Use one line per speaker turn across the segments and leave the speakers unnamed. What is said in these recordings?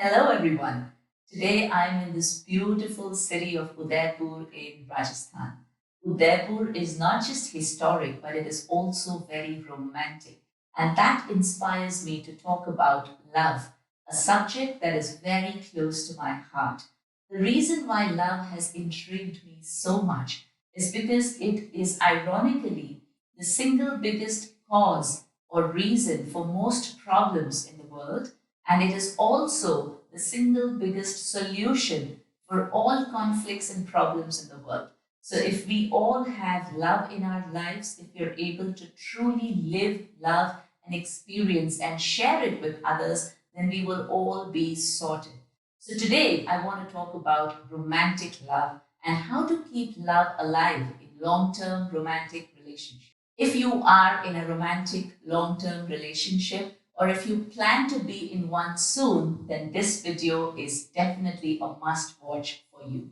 Hello, everyone. Today I'm in this beautiful city of Udaipur in Rajasthan. Udaipur is not just historic, but it is also very romantic. And that inspires me to talk about love, a subject that is very close to my heart. The reason why love has intrigued me so much is because it is ironically the single biggest cause or reason for most problems in the world, and it is also the single biggest solution for all conflicts and problems in the world. So, if we all have love in our lives, if we're able to truly live love and experience and share it with others, then we will all be sorted. So, today I want to talk about romantic love and how to keep love alive in long term romantic relationships. If you are in a romantic long term relationship, or if you plan to be in one soon, then this video is definitely a must watch for you.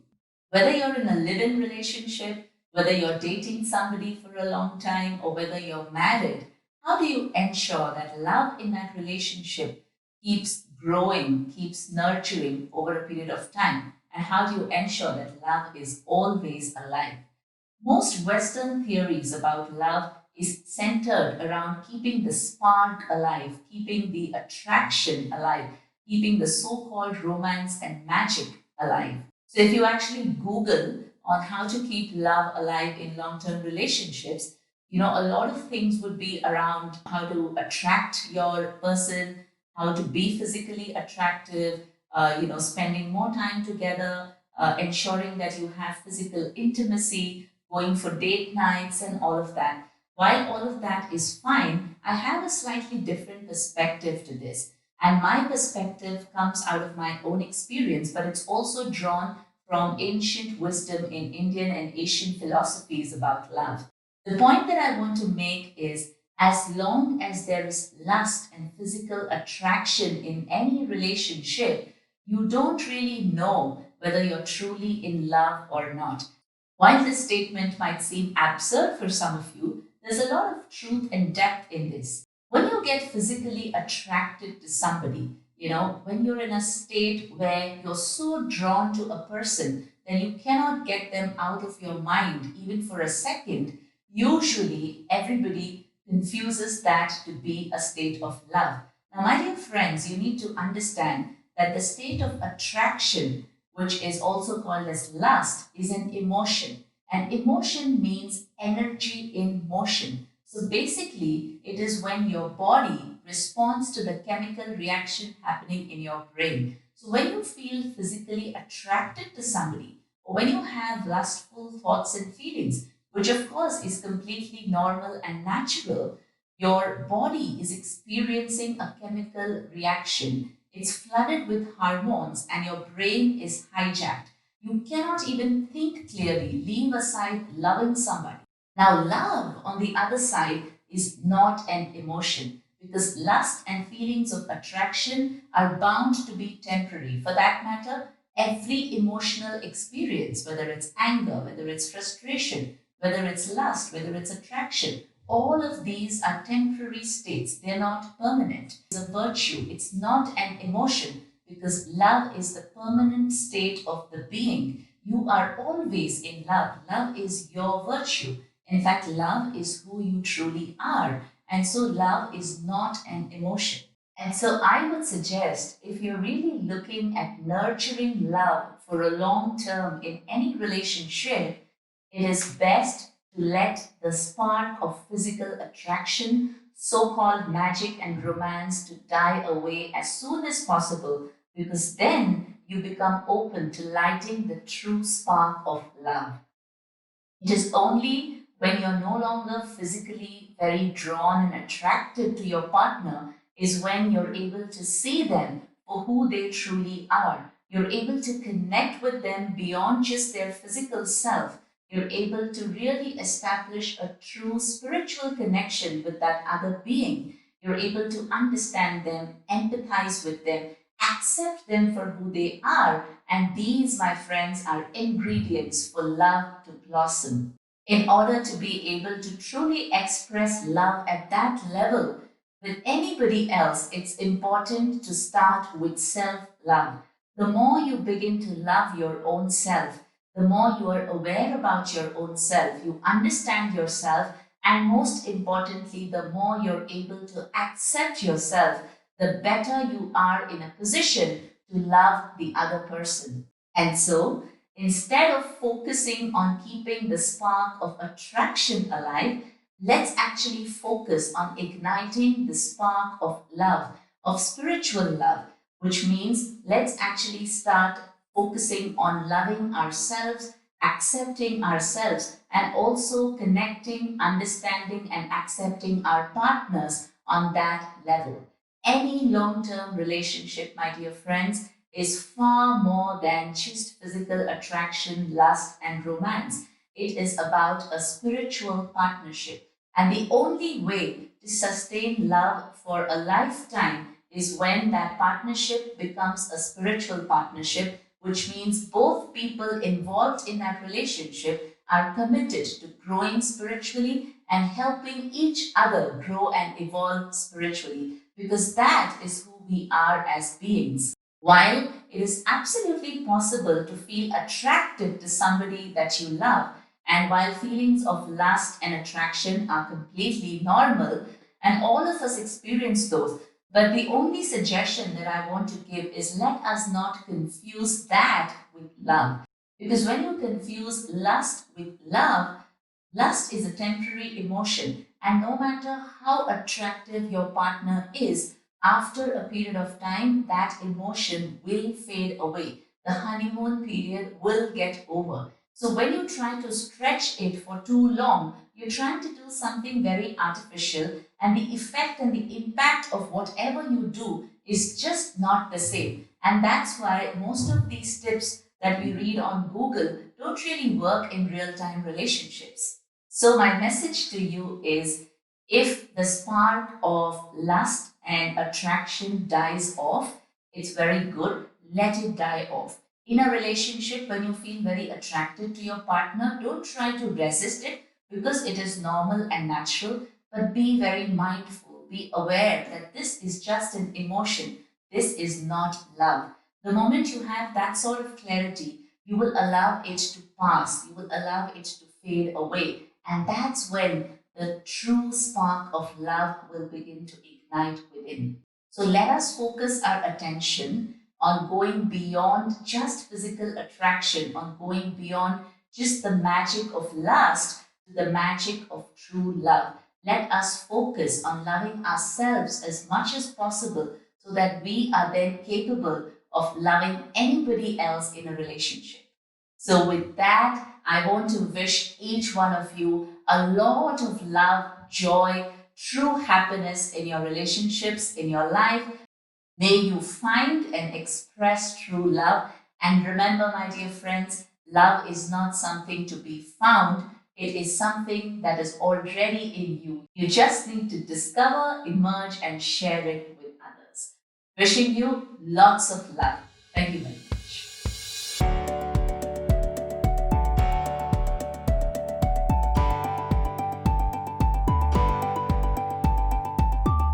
Whether you're in a live in relationship, whether you're dating somebody for a long time, or whether you're married, how do you ensure that love in that relationship keeps growing, keeps nurturing over a period of time? And how do you ensure that love is always alive? Most Western theories about love is centered around keeping the spark alive, keeping the attraction alive, keeping the so-called romance and magic alive. So if you actually Google on how to keep love alive in long-term relationships, a lot of things would be around how to attract your person, how to be physically attractive, spending more time together, ensuring that you have physical intimacy, going for date nights, and all of that. While all of that is fine, I have a slightly different perspective to this. And my perspective comes out of my own experience, but it's also drawn from ancient wisdom in Indian and Asian philosophies about love. The point that I want to make is as long as there is lust and physical attraction in any relationship, you don't really know whether you're truly in love or not. While this statement might seem absurd for some of you, there's a lot of truth and depth in this. When you get physically attracted to somebody, when you're in a state where you're so drawn to a person that you cannot get them out of your mind even for a second, usually everybody confuses that to be a state of love. Now, my dear friends, you need to understand that the state of attraction, which is also called as lust, is an emotion. And emotion means energy in motion. So basically, it is when your body responds to the chemical reaction happening in your brain. So when you feel physically attracted to somebody, or when you have lustful thoughts and feelings, which of course is completely normal and natural, your body is experiencing a chemical reaction. It's flooded with hormones and your brain is hijacked. You cannot even think clearly, leave aside loving somebody. Now, love, on the other side, is not an emotion because lust and feelings of attraction are bound to be temporary. For that matter, every emotional experience, whether it's anger, whether it's frustration, whether it's lust, whether it's attraction, all of these are temporary states. They're not permanent. It's a virtue, it's not an emotion because love is the permanent state of the being. You are always in love. Love is your virtue. In fact, love is who you truly are. And so, love is not an emotion. And so, I would suggest if you're really looking at nurturing love for a long term in any relationship, it is best to let the spark of physical attraction, so called magic and romance, to die away as soon as possible because then you become open to lighting the true spark of love. It is only when you're no longer physically very drawn and attracted to your partner is when you're able to see them for who they truly are. You're able to connect with them beyond just their physical self. You're able to really establish a true spiritual connection with that other being. You're able to understand them, empathize with them, accept them for who they are, and these, my friends, are ingredients for love to blossom. In order to be able to truly express love at that level, with anybody else, it's important to start with self love. The more you begin to love your own self, the more you are aware about your own self, you understand yourself, and most importantly, the more you're able to accept yourself, the better you are in a position to love the other person. And so, instead of focusing on keeping the spark of attraction alive, let's actually focus on igniting the spark of love, of spiritual love, which means let's actually start focusing on loving ourselves, accepting ourselves, and also connecting, understanding, and accepting our partners on that level. Any long term relationship, my dear friends, is far more than just physical attraction, lust, and romance. It is about a spiritual partnership. And the only way to sustain love for a lifetime is when that partnership becomes a spiritual partnership, which means both people involved in that relationship are committed to growing spiritually and helping each other grow and evolve spiritually, because that is who we are as beings. While it is absolutely possible to feel attracted to somebody that you love, and while feelings of lust and attraction are completely normal, and all of us experience those, but the only suggestion that I want to give is let us not confuse that with love. Because when you confuse lust with love, lust is a temporary emotion, and no matter how attractive your partner is, after a period of time, that emotion will fade away. The honeymoon period will get over. So, when you try to stretch it for too long, you're trying to do something very artificial, and the effect and the impact of whatever you do is just not the same. And that's why most of these tips that we read on Google don't really work in real time relationships. So, my message to you is if the spark of lust and attraction dies off, it's very good. Let it die off. In a relationship, when you feel very attracted to your partner, don't try to resist it because it is normal and natural, but be very mindful. Be aware that this is just an emotion. This is not love. The moment you have that sort of clarity, you will allow it to pass, you will allow it to fade away. And that's when the true spark of love will begin to ignite within. So let us focus our attention on going beyond just physical attraction, on going beyond just the magic of lust to the magic of true love. Let us focus on loving ourselves as much as possible so that we are then capable of loving anybody else in a relationship. So, with that, I want to wish each one of you a lot of love, joy, true happiness in your relationships, in your life. May you find and express true love. And remember, my dear friends, love is not something to be found, it is something that is already in you. You just need to discover, emerge, and share it with others. Wishing you lots of love. Thank you.